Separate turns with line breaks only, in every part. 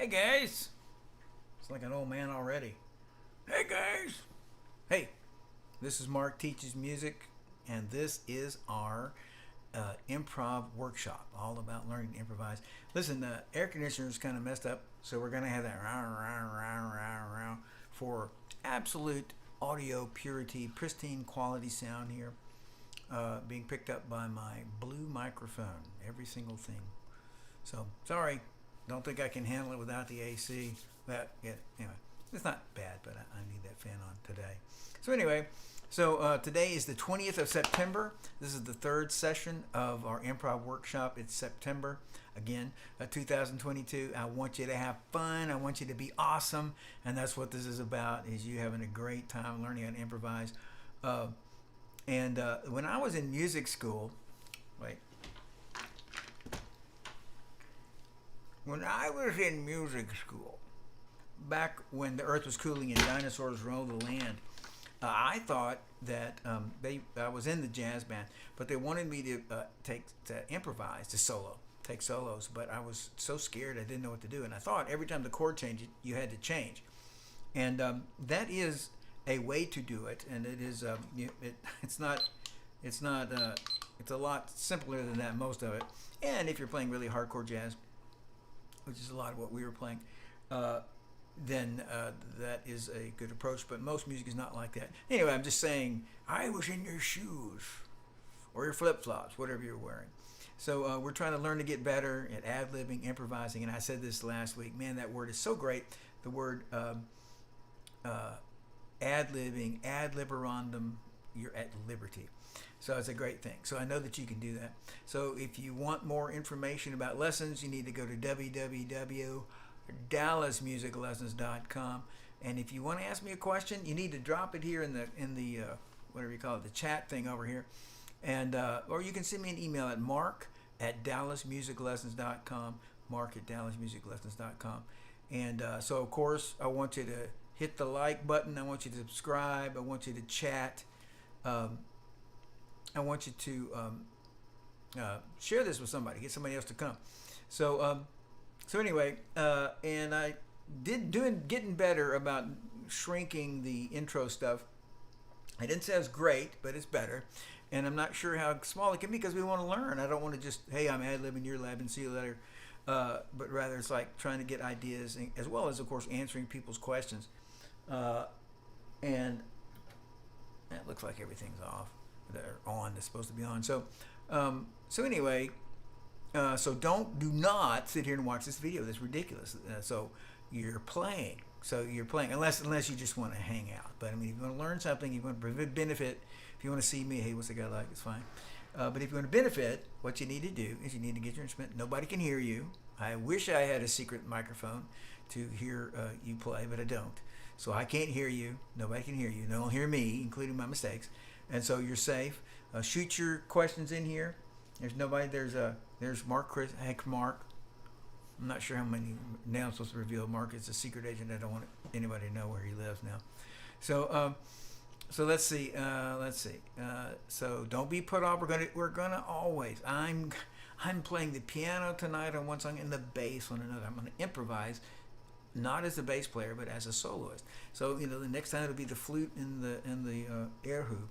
Hey guys! It's like an old man already. Hey guys! Hey, this is Mark Teaches Music, and this is our improv workshop, all about learning to improvise. Listen, the air conditioner is kind of messed up, so we're going to have that round for absolute audio purity, pristine quality sound here, being picked up by my blue microphone, every single thing. So, sorry, don't think I can handle it without the AC. Anyway, it's not bad, but I need that fan on today. So anyway, today is the 20th of September. This is the third session of our improv workshop. It's September, again, 2022. I want you to have fun. I want you to be awesome. And that's what this is about, is you having a great time learning how to improvise. When I was in music school, when I was in music school, back when the earth was cooling and dinosaurs roamed the land, I thought that I was in the jazz band, but they wanted me to improvise, to take solos. But I was so scared I didn't know what to do, and I thought every time the chord changed, you had to change, and that is a way to do it, and it is it's a lot simpler than that, most of it. And if you're playing really hardcore jazz, which is a lot of what we were playing, then that is a good approach. But most music is not like that. Anyway, I'm just saying, I was in your shoes, or your flip-flops, whatever you're wearing. So we're trying to learn to get better at ad-libbing, improvising. And I said this last week, man, that word is so great. The word ad-libbing, ad liberandum, you're at liberty. So it's a great thing. So I know that you can do that. So if you want more information about lessons, you need to go to www.dallasmusiclessons.com. And if you want to ask me a question, you need to drop it here in the whatever you call it, the chat thing over here. And or you can send me an email at mark@dallasmusiclessons.com, mark@dallasmusiclessons.com. And so of course I want you to hit the like button. I want you to subscribe. I want you to chat. I want you to share this with somebody, get somebody else to come. So anyway, and I getting better about shrinking the intro stuff. I didn't say it was great, but it's better. And I'm not sure how small it can be because we want to learn. I don't want to just, hey, I'm ad-libbing, you're labbing, see you later. But rather it's like trying to get ideas, as well as, of course, answering people's questions. And it looks like everything's off. They're on. They're supposed to be on. So anyway, do not sit here and watch this video. That's ridiculous. So you're playing. Unless you just want to hang out. But I mean, if you want to learn something, you want to benefit. If you want to see me, hey, what's the guy like? It's fine. But if you want to benefit, what you need to do is you need to get your instrument. Nobody can hear you. I wish I had a secret microphone to hear you play, but I don't. So I can't hear you. Nobody can hear you. No one hear me, including my mistakes. And so you're safe. Shoot your questions in here. There's nobody. There's Mark. Hank Mark. I'm not sure how many. Now I'm supposed to reveal Mark is a secret agent. I don't want anybody to know where he lives now. So let's see. So don't be put off. We're gonna always. I'm playing the piano tonight on one song and the bass on another. I'm gonna improvise, not as a bass player, but as a soloist. So the next time it'll be the flute and the air hoop.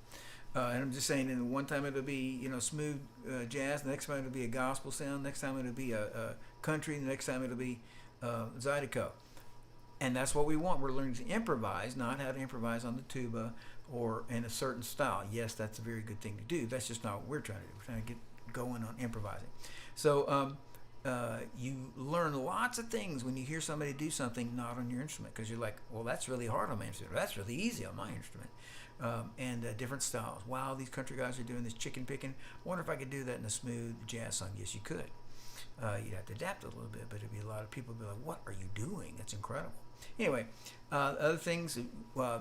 And I'm just saying, one time it'll be smooth jazz. The next time it'll be a gospel sound. Next time it'll be a country. The next time it'll be Zydeco. And that's what we want. We're learning to improvise, not how to improvise on the tuba or in a certain style. Yes, that's a very good thing to do. That's just not what we're trying to do. We're trying to get going on improvising. So you learn lots of things when you hear somebody do something not on your instrument, because you're like, well, that's really hard on my instrument. That's really easy on my instrument. And different styles. Wow, these country guys are doing this chicken picking. I wonder if I could do that in a smooth jazz song. Yes, you could. You'd have to adapt a little bit, but it'd be a lot of people would be like, what are you doing? That's incredible. Anyway, other things,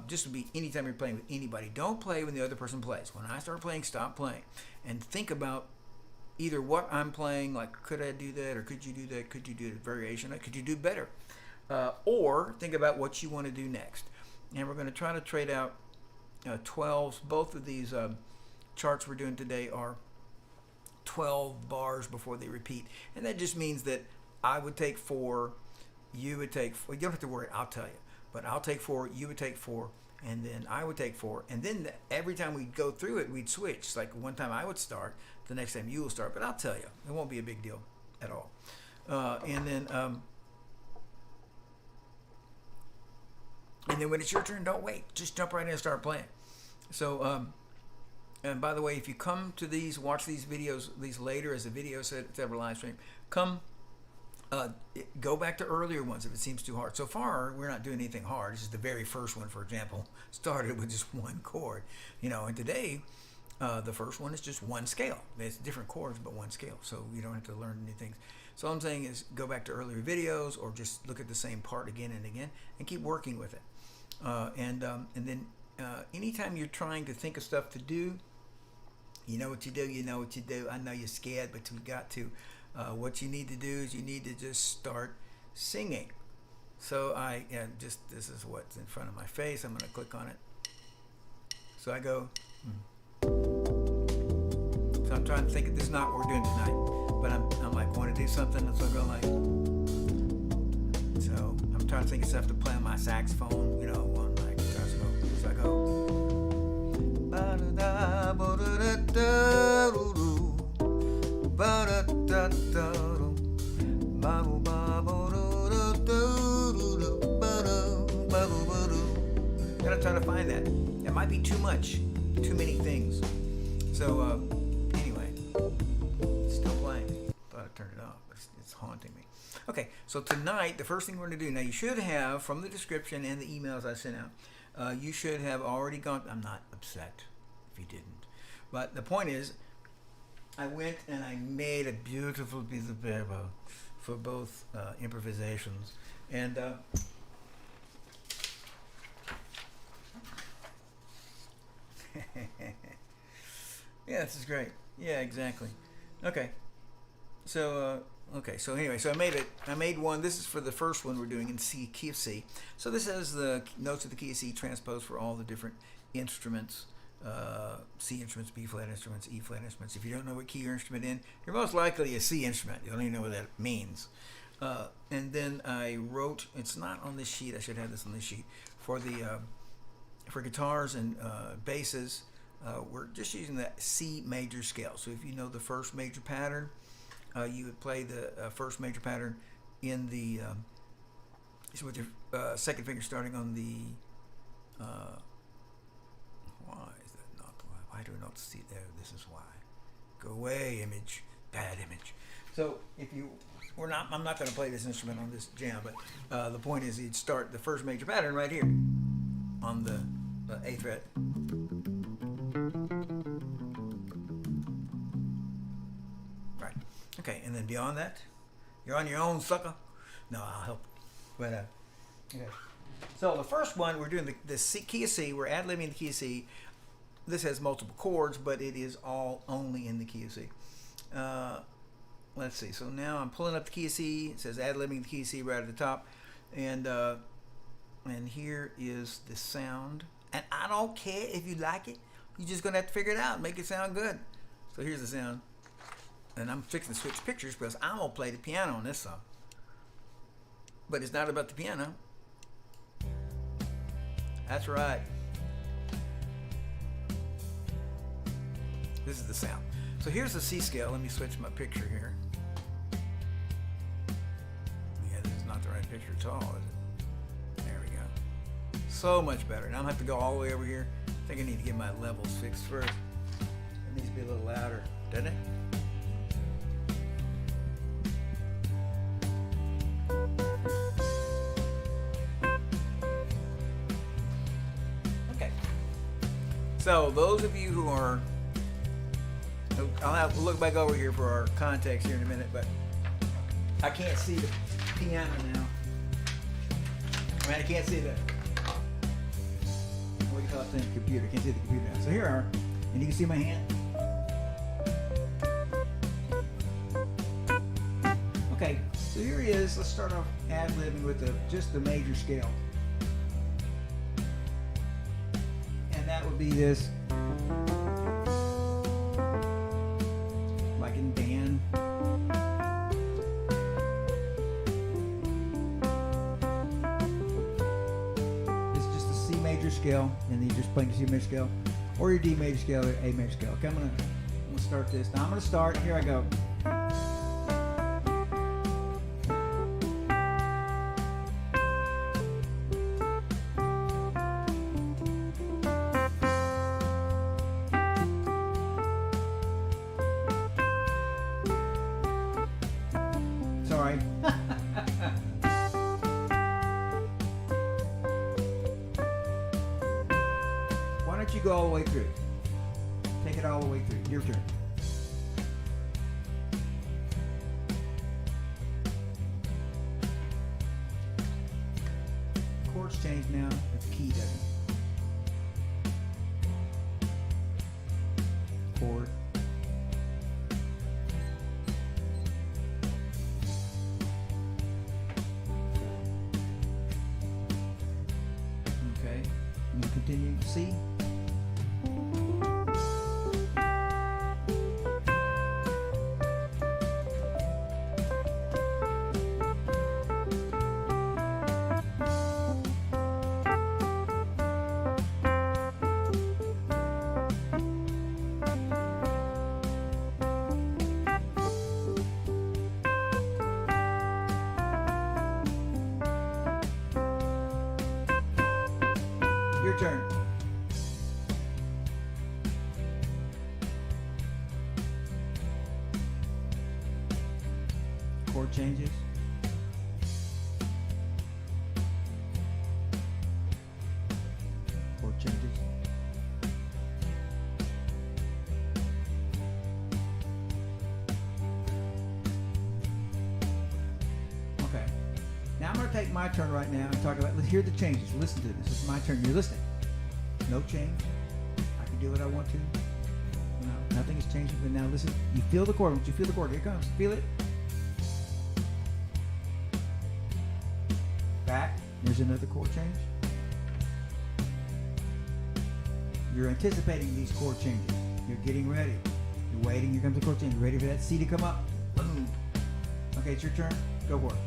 just would be anytime you're playing with anybody, don't play when the other person plays. When I start playing, stop playing. And think about either what I'm playing, like, could I do that, or could you do that? Could you do a variation? Could you do better? Or think about what you want to do next. And we're going to try to trade out 12s. Both of these charts we're doing today are 12 bars before they repeat. And that just means that I would take 4, you would take, well, you don't have to worry, I'll tell you, but I'll take 4, you would take 4, and then I would take 4, and then every time we'd go through it, we'd switch. Like one time I would start, the next time you will start, but I'll tell you, it won't be a big deal at all. And then when it's your turn, don't wait, just jump right in and start playing. So and by the way, if you come to these, watch these videos, these later as a video set, it's ever live stream, go back to earlier ones if it seems too hard. So far, we're not doing anything hard. This is the very first one, for example, started with just one chord. And today, the first one is just one scale. It's different chords, but one scale. So you don't have to learn new things. So all I'm saying is go back to earlier videos or just look at the same part again and again and keep working with it. And then anytime you're trying to think of stuff to do, you know what you do, you know what you do. I know you're scared, but you've got to. What you need to do is you need to just start singing. So this is what's in front of my face. I'm going to click on it. So I go. So I'm trying to think, this is not what we're doing tonight, but I'm like, want to do something, and so I go like, so I'm trying to think of stuff to play on my saxophone, on my guitar. So I go. Gotta try to find that. It might be too much, too many things. So anyway, still playing. Thought I turned it off, but it's haunting me. Okay, so tonight the first thing we're going to do. Now you should have, from the description and the emails I sent out, you should have already gone. I'm not upset if you didn't, but the point is, I went and I made a beautiful piece of paper for both improvisations, and yeah, this is great. Yeah, exactly. Okay. So so anyway, so I made one. This is for the first one we're doing in key of C. So this has the notes of the key of C transposed for all the different instruments. C instruments, B flat instruments, E flat instruments. If you don't know what key your instrument in, you're most likely a C instrument. You don't even know what that means. And then I wrote, it's not on this sheet, I should have this on this sheet, for guitars and basses, we're just using the C major scale. So if you know the first major pattern, you would play the first major pattern in the, so with your second finger starting on the, why is that not, why do I not see there? This is why. Go away, image, bad image. So if you, I'm not going to play this instrument on this jam, but the point is you'd start the first major pattern right here on the A fret. Right. Okay, and then beyond that, you're on your own, sucker. No, I'll help. But okay. So the first one, we're doing the C, key of C. We're ad-libbing the key of C. This has multiple chords, but it is all only in the key of C. Let's see. So now I'm pulling up the key of C. It says ad-libbing the key of C right at the top, and here is the sound. And I don't care if you like it. You're just gonna have to figure it out and make it sound good. So here's the sound. And I'm fixing to switch pictures because I'm gonna play the piano on this song. But it's not about the piano. That's right. This is the sound. So here's the C scale. Let me switch my picture here. Yeah, this is not the right picture at all, is it? There we go. So much better. Now I'm gonna have to go all the way over here. I think I need to get my levels fixed first. It needs to be a little louder, doesn't it? Okay. So those of you who are, I'll have to look back over here for our context here in a minute, but I can't see the piano now. I mean, I can't see the, what do you call it, the computer. I can't see the computer now. So here are, and you can see my hand. Okay, so here he is. Let's start off ad-libbing with just the major scale. And that would be this. major scale, and you're just playing C major scale, or your D major scale or A major scale. Okay, I'm gonna start this. Now I'm gonna start. Here I go. Sorry. Why don't you go all the way through? Take it all the way through. Your turn. Chords change now, but the key doesn't. Chord. Okay, I'm going to continue. C. Your turn. Chord changes. Chord changes. Okay. Now I'm going to take my turn right now and talk about, let's hear the changes. Listen to this. This is my turn. You're listening. No change. I can do what I want to. No, nothing is changing. But now listen. You feel the chord. Once you feel the chord, here it comes. Feel it. Back. There's another chord change. You're anticipating these chord changes. You're getting ready. You're waiting. Here comes the chord change. You're ready for that C to come up. Boom. Okay, it's your turn. Go for it.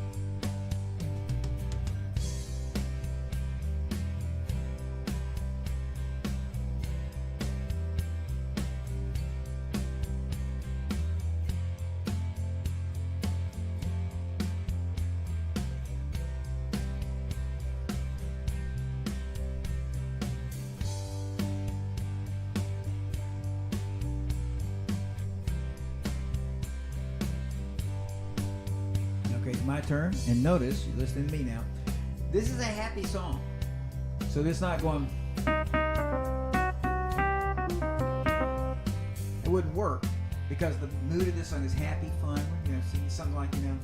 Okay, it's my turn, and notice, you're listening to me now. This is a happy song. So this is not going... It wouldn't work, because the mood of this song is happy, fun, you know, singing something like, you know,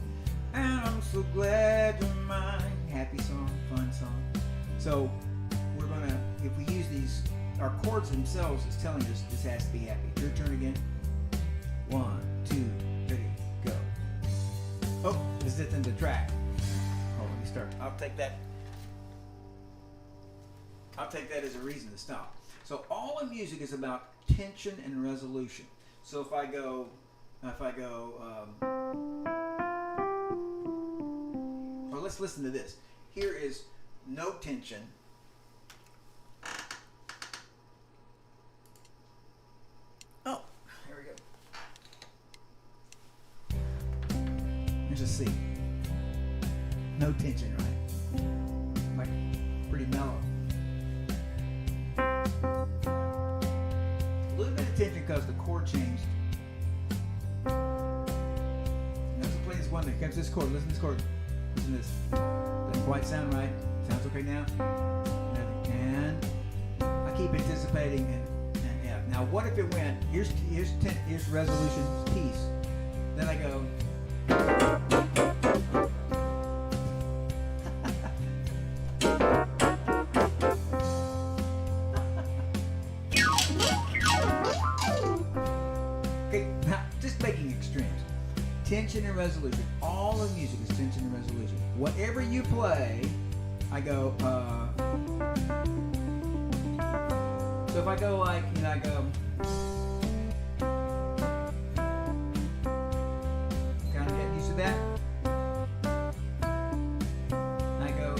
and I'm so glad you're mine. Happy song, fun song. So we're gonna, if we use these, our chords themselves is telling us this has to be happy. Your turn again. 1, 2, ready, go. Oh, this is in the track. Oh, let me start. I'll take that as a reason to stop. So all of music is about tension and resolution. So if I go, well, let's listen to this. Here is no tension. Oh, here we go. There's a C. No tension, right? Like pretty mellow. A little bit of tension because the chord changed. Now let's play this one. There comes this chord. Listen to this chord. Listen to this. Doesn't quite sound right. Sounds okay now. And I keep anticipating and F. Now what if it went? Here's resolution, peace. Then I go. Okay, now just making extremes. Tension and resolution. All of music is tension and resolution. Whatever you play, I go. So if I go like, you know, I go. Kind of get used to that. I go.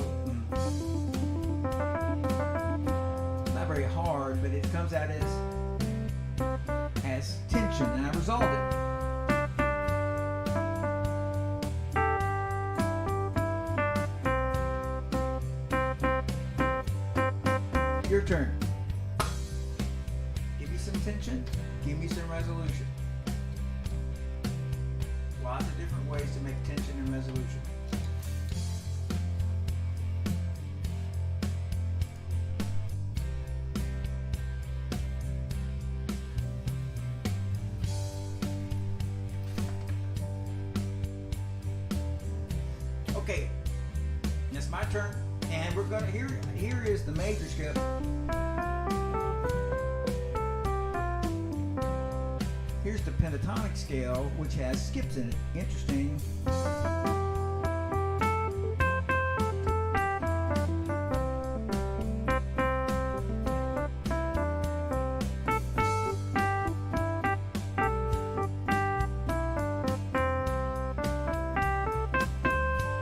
turn. Give me some tension, give me some resolution. Lots of different ways to make tension and resolution. Okay, it's my turn, and we're gonna here is the major scale. Here's the pentatonic scale, which has skips in it. Interesting.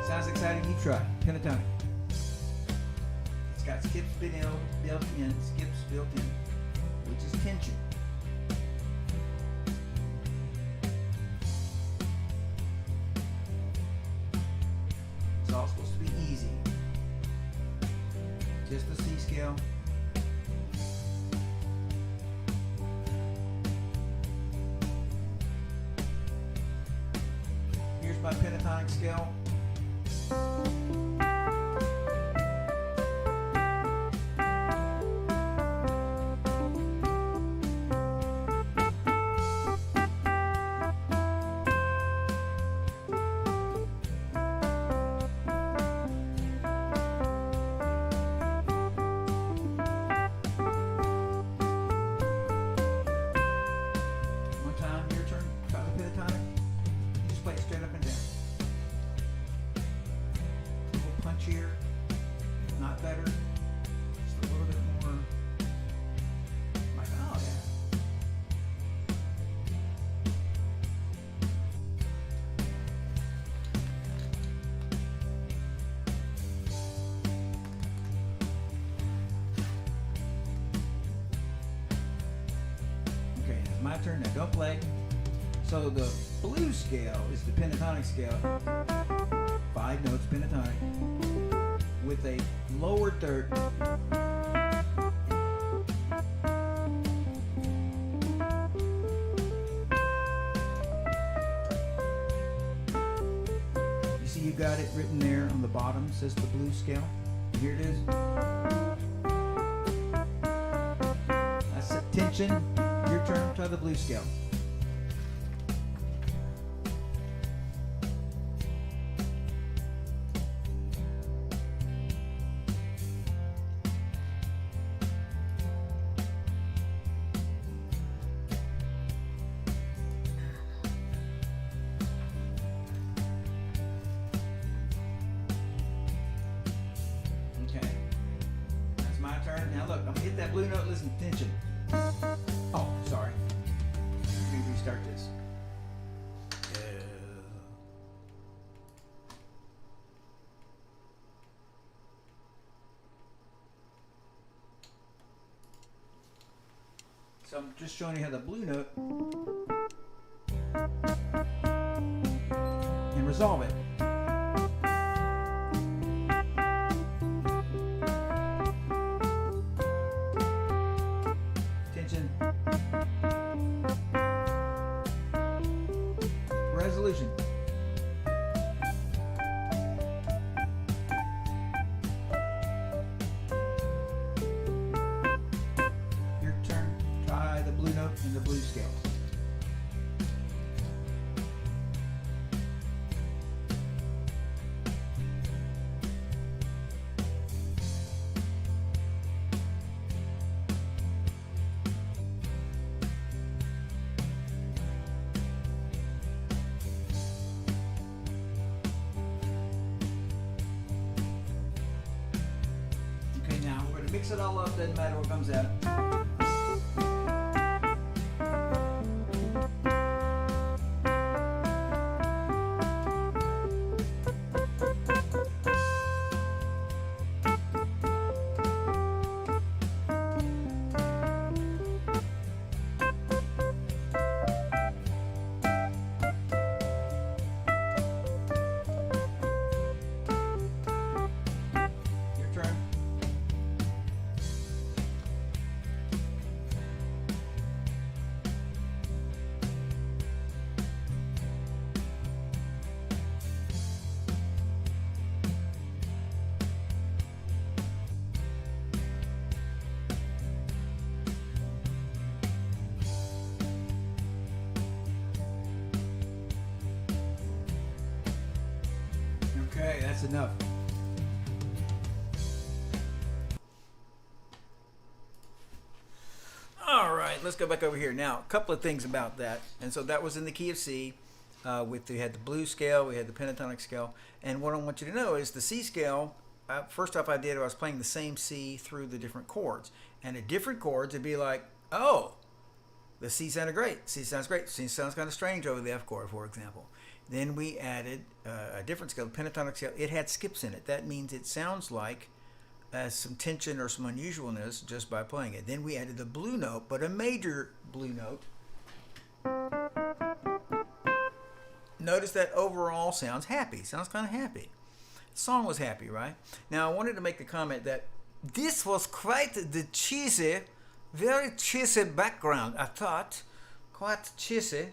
Sounds exciting. You try pentatonic. It's got skips built in, skips built in, which is tension. It's all supposed to be easy. Just the C scale. Here's my pentatonic scale. Here, not better, just a little bit more like, oh yeah. Okay, it's my turn. Now don't play. So the blues scale is the pentatonic scale. 5 notes pentatonic with a lower third. You see you got it written there on the bottom, says the blues scale. Here it is. That's the tension. Your turn, try the blues scale. Now look, I'm gonna hit that blue note, listen, tension. Oh, sorry. Let me restart this. So I'm just showing you how the blue note and resolve it. Resolution. Your turn. Try the blue note and the blues scale. Mix it all up, doesn't matter what comes out. that's enough. All right, let's go back over here. Now, a couple of things about that. And so that was in the key of C. We had the blues scale, we had the pentatonic scale. And what I want you to know is the C scale, first off I was playing the same C through the different chords. And at different chords, it'd be like, oh, the C sounded great. C sounds great. C sounds kind of strange over the F chord, for example. Then we added a different scale, the pentatonic scale. It had skips in it. That means it sounds like some tension or some unusualness just by playing it. Then we added the blue note, but a major blue note. Notice that overall sounds happy. Sounds kind of happy. The song was happy, right? Now I wanted to make the comment that this was quite the cheesy, very cheesy background. I thought quite cheesy.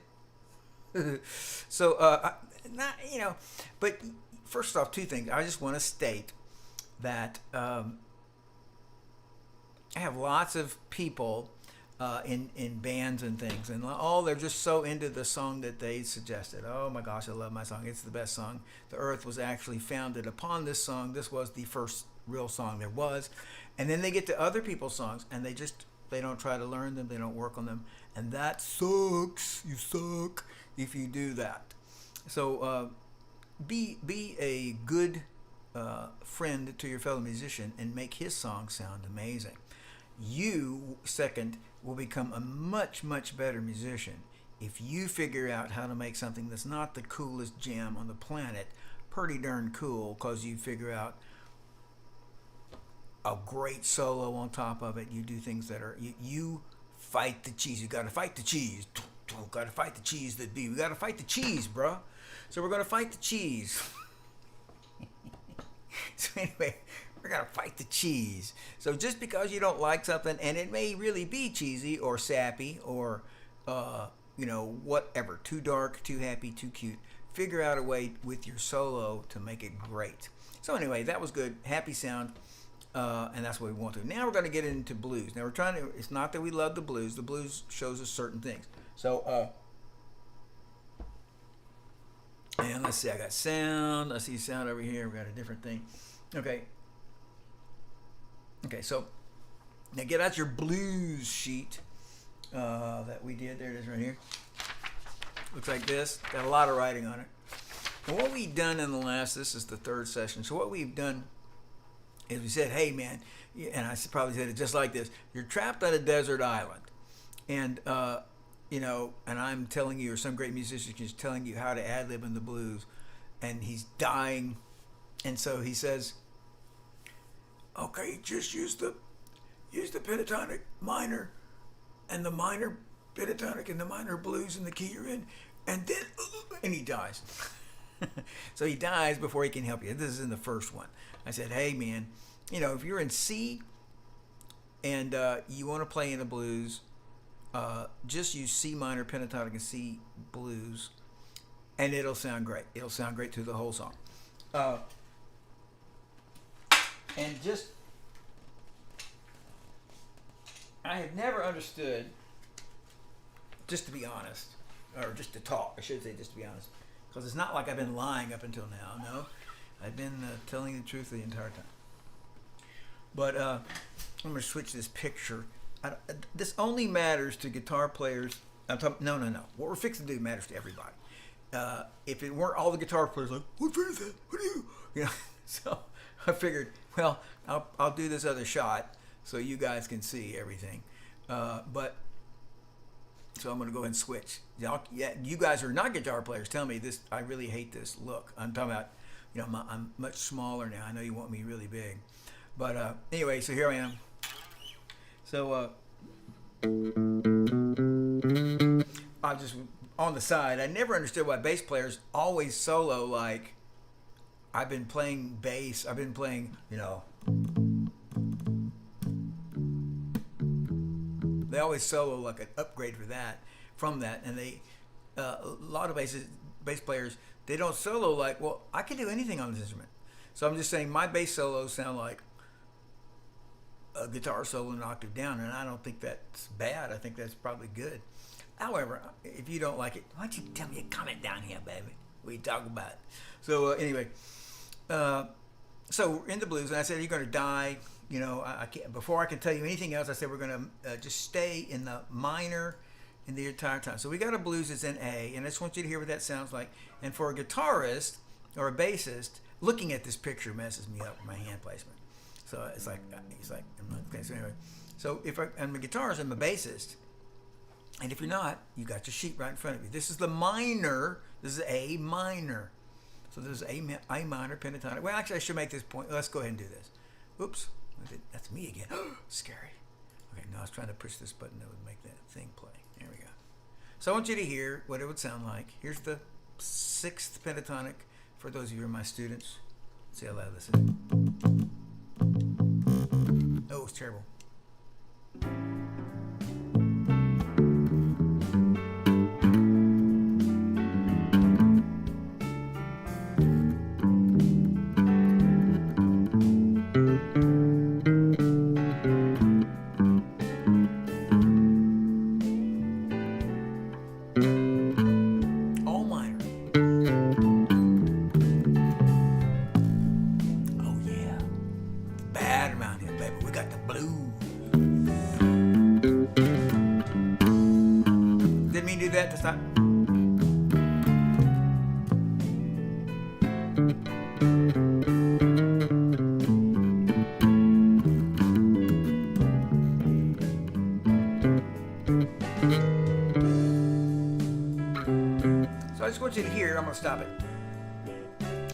So not but first off, two things. I just want to state that I have lots of people in bands and things, and they're just so into the song that they suggested. Oh my gosh, I love my song. It's the best song. The earth was actually founded upon this song. This was the first real song there was. And then they get to other people's songs and they don't try to learn them, they don't work on them, and that sucks. You suck if you do that. So be a good friend to your fellow musician and make his song sound amazing. You, second, will become a much, much better musician if you figure out how to make something that's not the coolest jam on the planet pretty darn cool, because you figure out a great solo on top of it. You do things that are, you fight the cheese. You got to fight the cheese. Got to fight the cheese that be. We got to fight the cheese, bro. So we're going to fight the cheese. So anyway, we're going to fight the cheese. So just because you don't like something, and it may really be cheesy or sappy or, whatever, too dark, too happy, too cute, figure out a way with your solo to make it great. So anyway, that was good. Happy sound. And that's what we want to. Now we're going to get into blues. Now it's not that we love the blues. The blues shows us certain things. So, and let's see, I got sound. I see sound over here. We got a different thing. Okay, so now get out your blues sheet that we did. There it is right here. Looks like this. Got a lot of writing on it. And what we've done in this is the third session. So what we've done is we said, hey man, and I probably said it just like this, you're trapped on a desert island. And, and I'm telling you, or some great musician is telling you how to ad-lib in the blues, and he's dying. And so he says, okay, just use the pentatonic minor and the minor pentatonic and the minor blues in the key you're in, and then, and he dies. So he dies before he can help you. This is in the first one. I said, hey man, if you're in C and you want to play in the blues, just use C minor pentatonic and C blues, and it'll sound great. It'll sound great through the whole song. And just, I have never understood, just to be honest, or just to talk, I should say just to be honest, because it's not like I've been lying up until now, no. I've been telling the truth the entire time. But I'm going to switch this picture. This only matters to guitar players. No. What we're fixing to do matters to everybody. If it weren't all the guitar players like, what is that? What are you? So I figured, well, I'll do this other shot so you guys can see everything. So I'm going to go ahead and switch. You guys who are not guitar players, tell me this. I really hate this look. I'm talking about, I'm much smaller now. I know you want me really big. But anyway, so here I am. So I just, on the side, I never understood why bass players always solo like, I've been playing bass. I've been playing, they always solo like an upgrade from that. And they, a lot of bass players, they don't solo like, well, I can do anything on this instrument. So I'm just saying my bass solos sound like a guitar solo an octave down, and I don't think that's bad. I think that's probably good. However, if you don't like it, why don't you tell me a comment down here, baby? We talk about it. So anyway, So in the blues, and I said you're going to die. You know, I can't, before I can tell you anything else, I said we're going to just stay in the minor in the entire time. So we got a blues that's in A, and I just want you to hear what that sounds like. And for a guitarist or a bassist, looking at this picture messes me up with my hand placement. So it's like I'm not, okay. So anyway, so if I'm a guitarist, I'm a bassist, and if you're not, you got your sheet right in front of you. This is the minor. This is A minor. So this is A minor pentatonic. Well, actually, I should make this point. Let's go ahead and do this. Oops, that's me again. Scary. Okay, now I was trying to push this button that would make that thing play. There we go. So I want you to hear what it would sound like. Here's the 6th pentatonic for those of you who are my students. Let's see how loud this is. Oh, it's terrible. That to stop. So I just want you to hear. I'm going to stop it.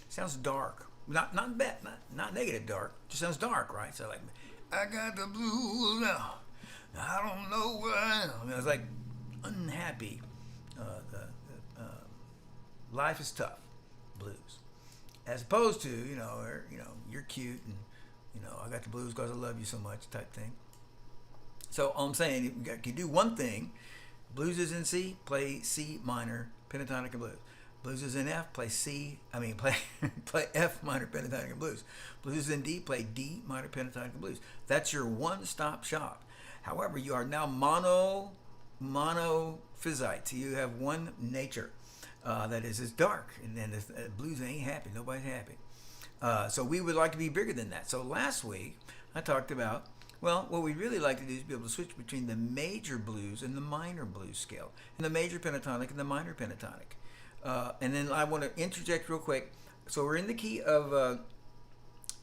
Sounds dark. Not bad. Not negative dark. Just sounds dark, right? So like, I got the blues now. I don't know where I am. I mean, I was like unhappy. Life is tough, blues, as opposed to you're cute and I got the blues because I love you so much type thing. So I'm saying you can do one thing. Blues is in C, play C minor pentatonic and blues. Blues is in F, play play F minor pentatonic and blues. Blues is in D, play D minor pentatonic and blues. That's your one-stop shop. However, you are now monophysite. You have one nature. That is dark, and then blues ain't happy. Nobody's happy. So we would like to be bigger than that. So last week I talked about, well, what we'd really like to do is be able to switch between the major blues and the minor blues scale, and the major pentatonic and the minor pentatonic. And then I want to interject real quick. So we're in the key of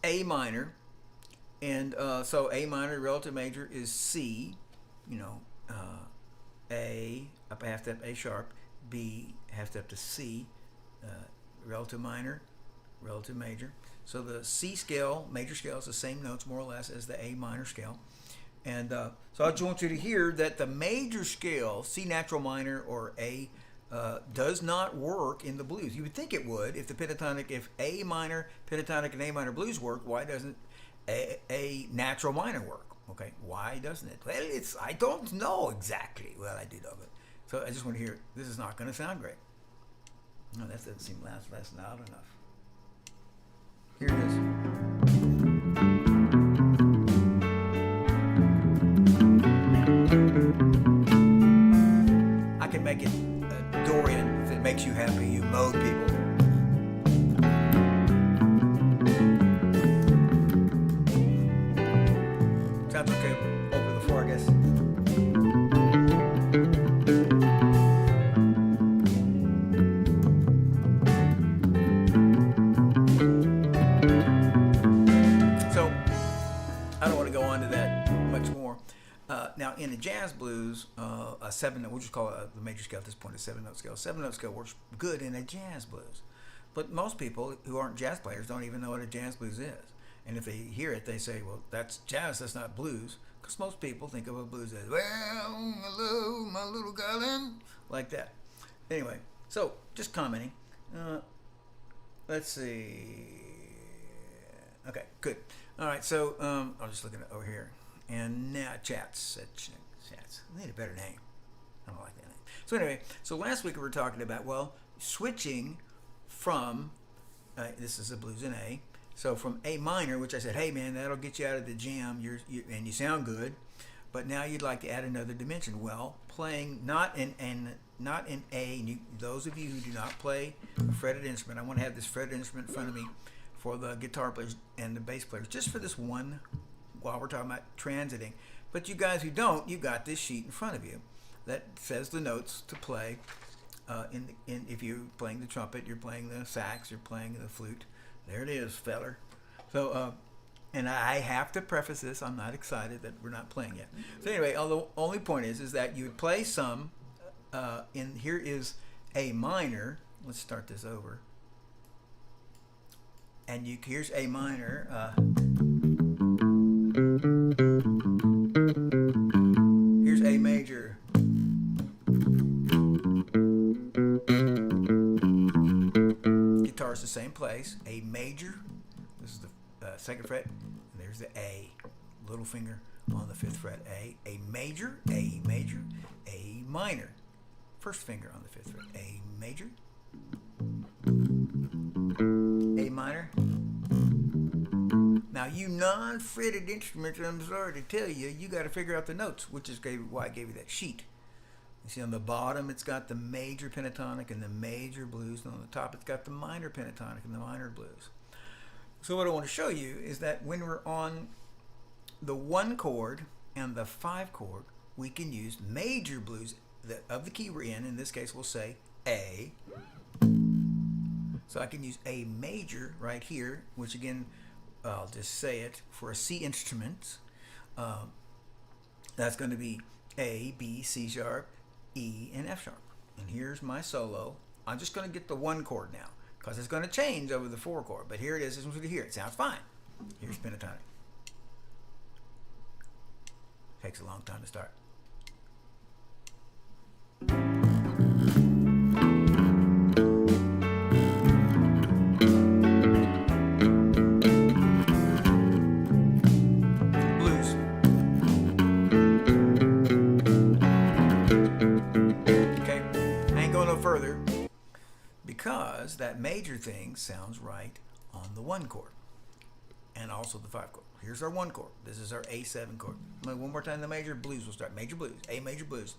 A minor, and so A minor relative major is C. A up a half step, A sharp, B half step to C, relative minor, relative major. So the C scale, major scale, is the same notes more or less as the A minor scale. And so I just want you to hear that the major scale, C natural minor or A, does not work in the blues. You would think it would if if A minor pentatonic and A minor blues work. Why doesn't A natural minor work? Okay, why doesn't it? Well, I don't know exactly. Well, I do know it. So I just want to hear, this is not going to sound great. No, that doesn't seem less loud enough. Here it is. I can make it Dorian if it makes you happy, you mode people. Sounds okay over the floor, I guess. Now, in the jazz blues, a 7-note, we'll just call it the major scale at this point, a 7-note scale. 7-note scale works good in a jazz blues. But most people who aren't jazz players don't even know what a jazz blues is. And if they hear it, they say, well, that's jazz, that's not blues. Because most people think of a blues as, well, hello, my little darling, like that. Anyway, so just commenting. Let's see. Okay, good. All right, so I'm just looking over here. And now chats. I need a better name. I don't like that name. So anyway, so last week we were talking about, well, switching from, this is a blues in A, so from A minor, which I said, hey man, that'll get you out of the jam, and you sound good, but now you'd like to add another dimension. Well, playing not in A, those of you who do not play a fretted instrument, I want to have this fretted instrument in front of me for the guitar players and the bass players, just for this one, while we're talking about transiting. But you guys who don't, you got this sheet in front of you that says the notes to play. If you're playing the trumpet, you're playing the sax, you're playing the flute. There it is, feller. So, and I have to preface this, I'm not excited that we're not playing yet. So anyway, the only point is that you would play some, here is A minor. Let's start this over. And here's A minor. Here's A major. Guitar's the same place. A major. This is the second fret. And there's the A. Little finger on the fifth fret. A major. A major. A minor. First finger on the fifth fret. A major. A minor. Now, you non-fretted instruments, I'm sorry to tell you, you got to figure out the notes, which is why I gave you that sheet. You see on the bottom, it's got the major pentatonic and the major blues, and on the top, it's got the minor pentatonic and the minor blues. So what I want to show you is that when we're on the 1 chord and the 5 chord, we can use major blues of the key we're in this case, we'll say A. So I can use A major right here, which again, I'll just say it, for a C instrument, that's going to be A, B, C sharp, E, and F sharp. And here's my solo. I'm just going to get the 1 chord now, because it's going to change over the 4 chord. But here it is. This one's here. It sounds fine. Here's pentatonic. Takes a long time to start. Because that major thing sounds right on the 1 chord and also the 5 chord. Here's our 1 chord. This is our A7 chord. One more time, the major blues will start. Major blues, A major blues.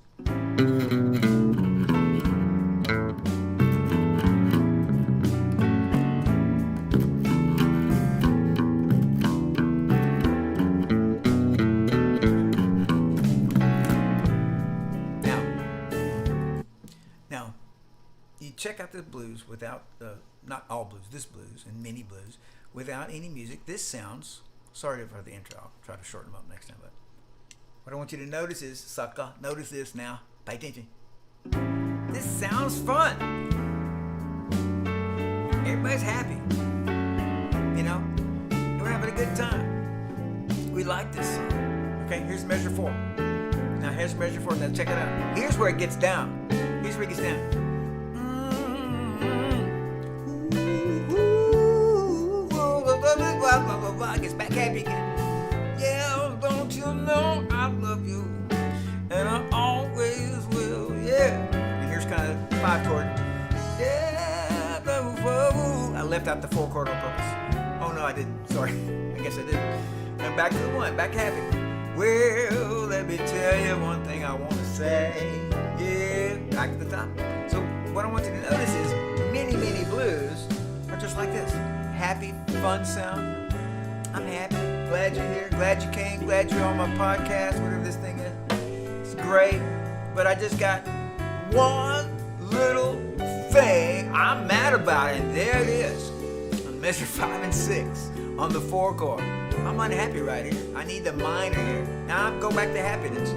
Check out the blues without, not all blues, this blues and many blues, without any music. This sounds, sorry for the intro, I'll try to shorten them up next time, but what I want you to notice is, sucker, notice this now, pay attention. This sounds fun. Everybody's happy. You know, we're having a good time. We like this song. Okay, here's measure 4. Now here's measure 4, now check it out. Here's where it gets down. Here's where it gets down. Gets back happy again. Yeah, don't you know I love you, and I always will. Yeah. And here's kind of 5 chord. Yeah, I left out the 4 chord on purpose. Oh no, I didn't. Sorry. I guess I didn't. And back to the 1. Back happy. Well, let me tell you one thing I want to say. Yeah. Back to the top. So what I want you to notice is many blues are just like this. Happy, fun sound. I'm happy, glad you're here, glad you came, glad you're on my podcast, whatever this thing is. It's great, but I just got one little thing I'm mad about, and there it is. On measure 5 and 6 on the 4 chord. I'm unhappy right here. I need the minor here. Now I go back to happiness.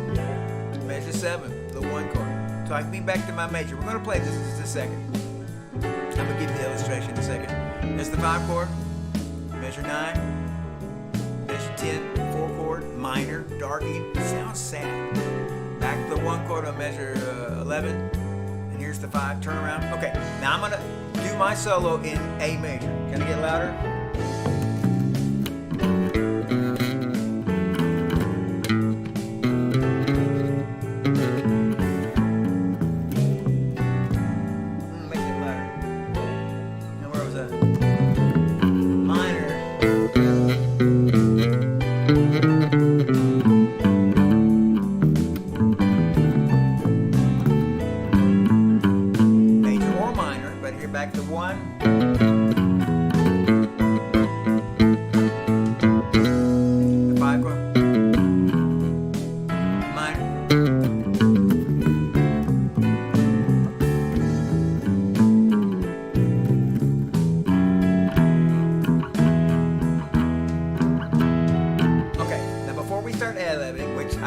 Measure 7, the 1 chord. So I can be back to my major. We're going to play this in just a second. I'm going to give you the illustration in a second. There's the 5 chord, measure 9. Measure 10, 4 chord, minor, dark E. Sounds sad. Back to the 1 chord on measure 11. And here's the 5, turn around. Okay, now I'm going to do my solo in A major. Can I get louder? Back to 1.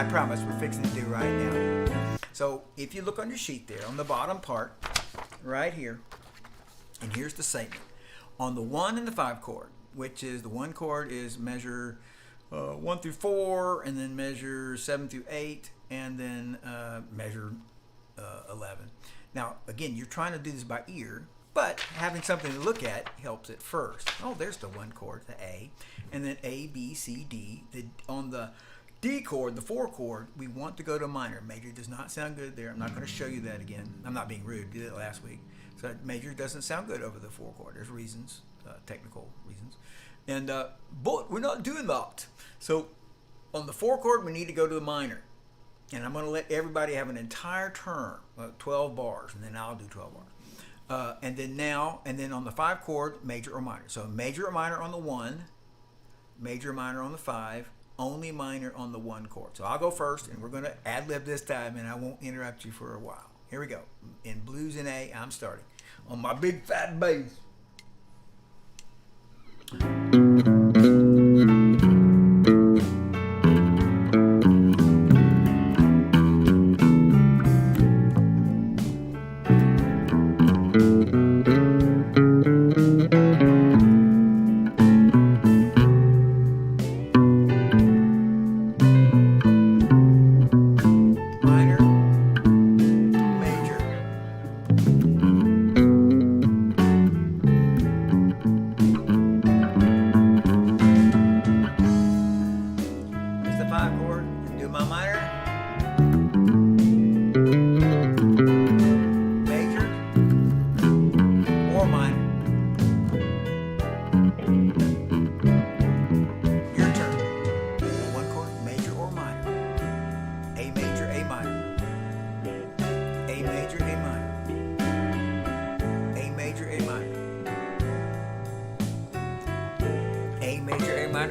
promise we're fixing to do right now. So if you look on your sheet there, on the bottom part, right here, and here's the statement. On the 1 and the 5 chord, which is the 1 chord is measure 1 through 4, and then measure 7 through 8, and then measure 11. Now, again, you're trying to do this by ear, but having something to look at helps at first. Oh, there's the 1 chord, the A, and then A, B, C, D. On the D chord, the 4 chord, we want to go to minor. Major does not sound good there. I'm not going to show you that again. I'm not being rude. I did it last week. So major doesn't sound good over the 4 chord. There's reasons, technical reasons. And but we're not doing that. So on the 4 chord, we need to go to the minor. And I'm going to let everybody have an entire term, 12 bars, and then I'll do 12 bars. And then on the 5 chord, major or minor. So major or minor on the 1, major or minor on the 5, only minor on the 1 chord. So I'll go first, and we're going to ad-lib this time, and I won't interrupt you for a while. Here we go. In blues in A, I'm starting on my big fat bass.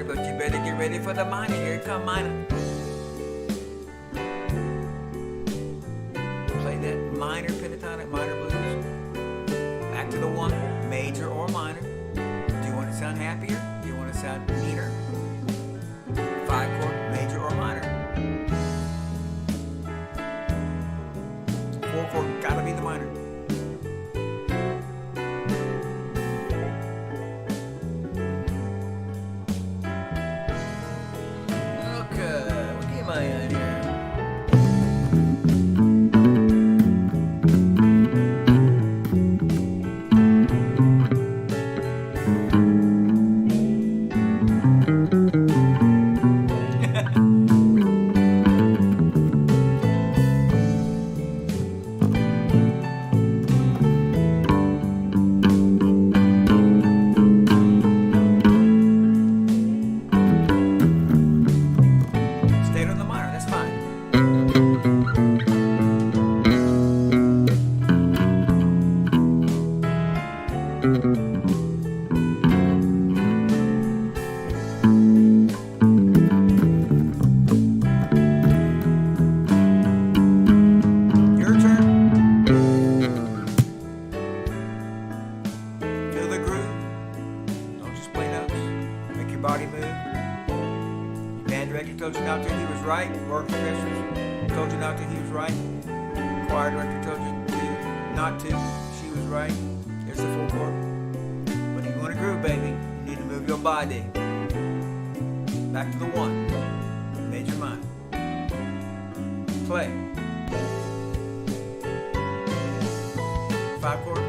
But you better get ready for the minor. Here it come minor. Play that minor pentatonic, minor blues. Back to the 1, major or minor. Do you want to sound happier? Do you want to sound meaner? 5 chord, major or minor. 4 chord, gotta be the minor. Body move. Your band director told you not to, he was right. Orchestra told you not to, he was right. Choir director told you not to, she was right. There's the 4 chord. When you want to groove, baby, you need to move your body. Back to the 1, major minor. Play. 5 chord,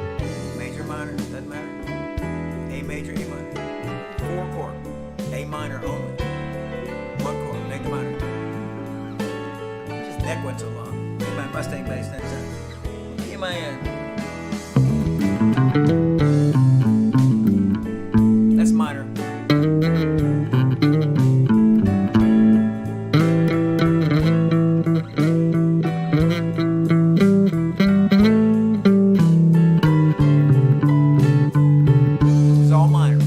major minor, doesn't matter. A major, A minor. 4 chord. A minor only. 1 chord, make the minor. His neck went so long. Get my Mustang bass next time. Get my end. That's minor. It's all minor.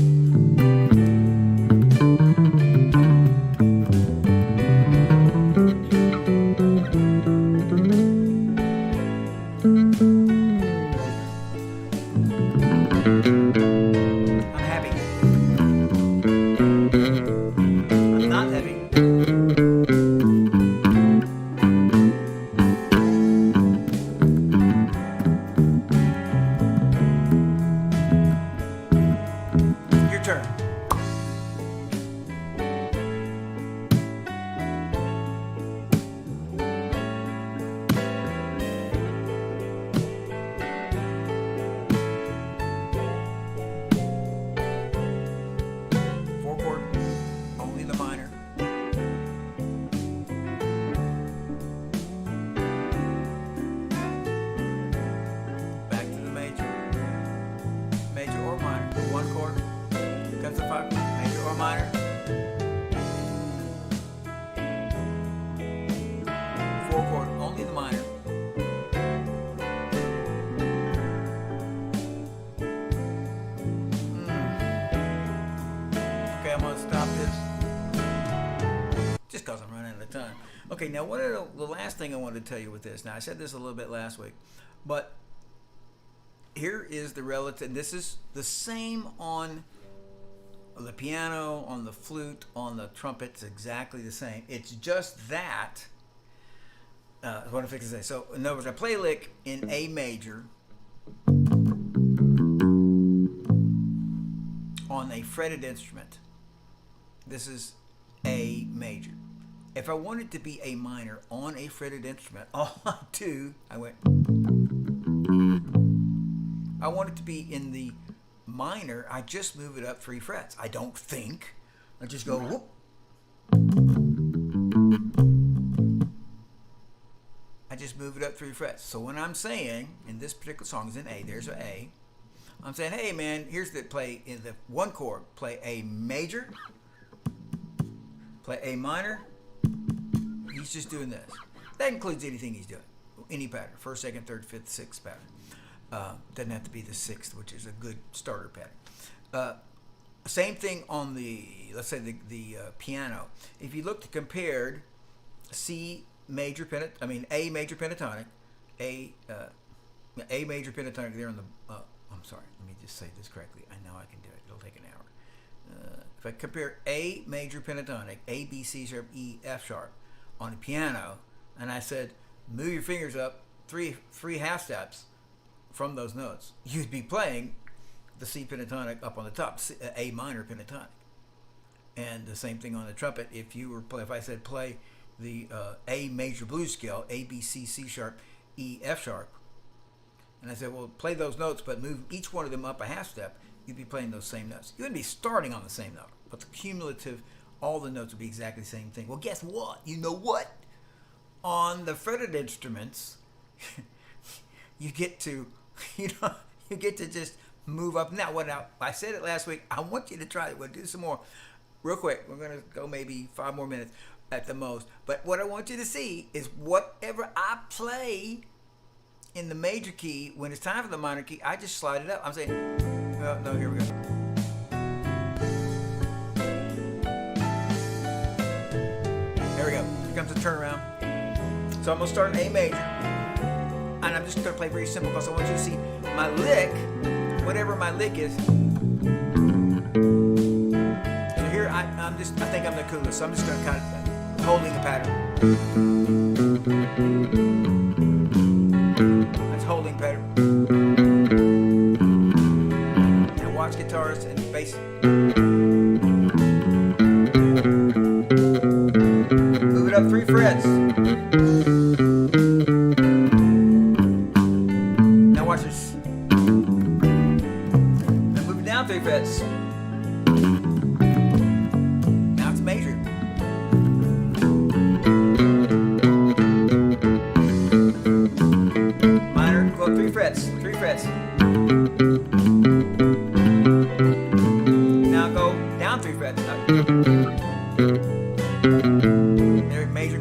That's the 5 chord, major or minor. 4 chord, only the minor. Okay, I'm gonna stop this just because I'm running out of time. Okay, now the last thing I wanted to tell you with this. Now I said this a little bit last week, but here is the relative. This is the same on the piano, on the flute, on the trumpet. It's exactly the same. It's just that. What I'm fixing to say. So, in other words, I play a lick in A major on a fretted instrument. This is A major. If I want it to be A minor on a fretted instrument, all I do, I want it to be in the minor. I just move it up 3 frets. I don't think. I just go whoop. I just move it up 3 frets. So when I'm saying, in this particular song is in A, there's an A. I'm saying, hey man, here's the play in the 1 chord. Play A major. Play A minor. He's just doing this. That includes anything he's doing. Any pattern. 1st, 2nd, 3rd, 5th, 6th pattern. Doesn't have to be the 6th, which is a good starter pattern. Same thing on the, let's say the piano. If you look to compared A major pentatonic, A major pentatonic there on the, I'm sorry, let me just say this correctly. I know I can do it. It'll take an hour. If I compare A major pentatonic, A, B, C sharp, E, F sharp on the piano, and I said, move your fingers up three half steps from those notes, you'd be playing the C pentatonic up on the top, A minor pentatonic. And the same thing on the trumpet. If I said play the A major blues scale, A, B, C, C sharp, E, F sharp, and I said, well, play those notes, but move each one of them up a half step, you'd be playing those same notes. You wouldn't be starting on the same note, but the cumulative, all the notes would be exactly the same thing. Well, guess what? You know what? On the fretted instruments, you get to just move up. Now, I said it last week. I want you to try it. We'll do some more real quick. We're going to go maybe 5 more minutes at the most. But what I want you to see is whatever I play in the major key, when it's time for the minor key, I just slide it up. I'm saying, oh, no, here we go. There we go. Here comes the turnaround. So I'm going to start in A major. And I'm just going to play very simple because I want you to see my lick, whatever my lick is. So here I think I'm the coolest, so I'm just going to kind of holding the pattern. That's holding pattern. Now watch guitarists and bass. Move it up 3 frets. Watch this. Now move it down 3 frets. Now it's major. Minor, go up 3 frets. 3 frets. Now go down 3 frets. There, major.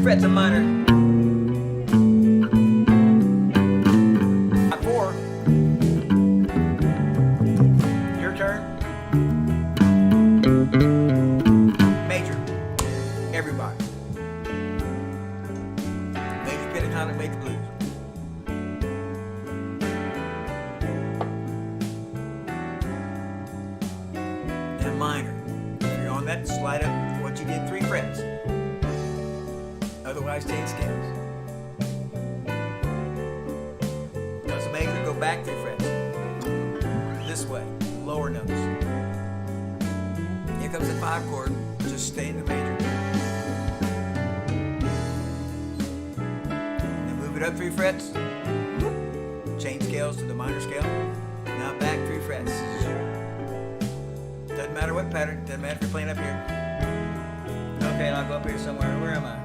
Frets of minor. A 4. Your turn. Major. Everybody. Major pentatonic, major blues. And minor. If you're on that, slide up what you did 3 frets. Otherwise, stay in scales. back 3 frets. This way, lower notes. Here comes the 5 chord. Just stay in the major. Then move it up 3 frets. Change scales to the minor scale. Now back 3 frets. Doesn't matter what pattern. Doesn't matter if you're playing up here. Okay, I'll go up here somewhere. Where am I?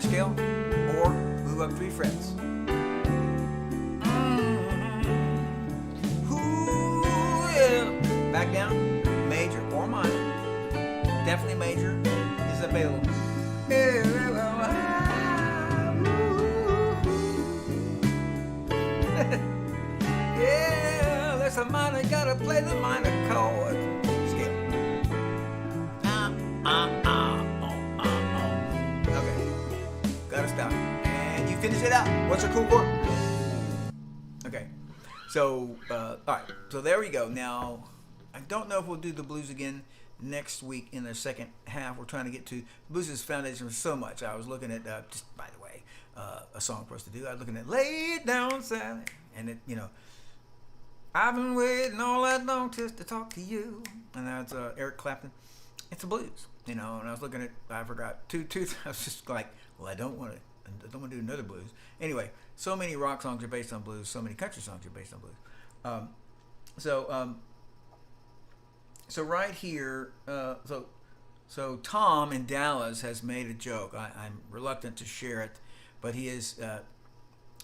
Scale or move up 3 frets. Ooh, yeah. Back down, major or minor. Definitely major is available. Yeah, there's a minor, gotta play the minor chord. Scale. Gotta stop. And you finish it out. What's a cool chord? Okay. So, alright. So there we go. Now, I don't know if we'll do the blues again next week in the second half. We're trying to get to blues is foundation for so much. I was looking at, just by the way, a song for us to do. I was looking at Lay It Down, Sally. And it, I've been waiting all that long just to talk to you. And that's Eric Clapton. It's a blues, and I was looking at, I forgot, two, I was just like, well, I don't want to do another blues. Anyway, so many rock songs are based on blues. So many country songs are based on blues. So right here, so Tom in Dallas has made a joke. I'm reluctant to share it, but he has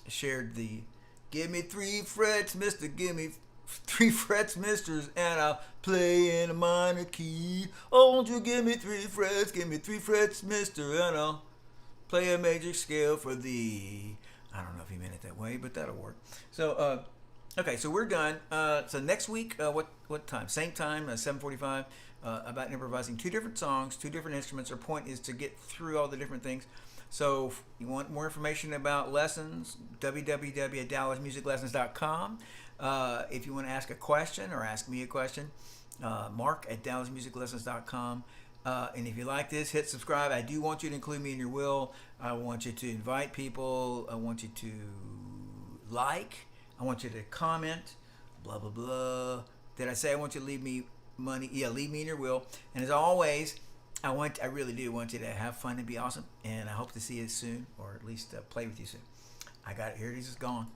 shared the, give me 3 frets, mister, give me 3 frets, misters, and I'll play in a minor key. Oh, won't you give me 3 frets, give me 3 frets, mister, and I'll play a major scale for thee. I don't know if he meant it that way, but that'll work. So, okay, so we're done. So next week, what time? Same time, 7:45, about improvising 2 different songs, 2 different instruments. Our point is to get through all the different things. So if you want more information about lessons, www.dallasmusiclessons.com. If you want to ask a question or ask me a question, mark@dallasmusiclessons.com. And if you like this, hit subscribe. I do want you to include me in your will. I want you to invite people. I want you to like. I want you to comment. Blah, blah, blah. Did I say I want you to leave me money? Yeah, leave me in your will. And as always, I really do want you to have fun and be awesome. And I hope to see you soon, or at least play with you soon. I got it. Here it is. It's gone.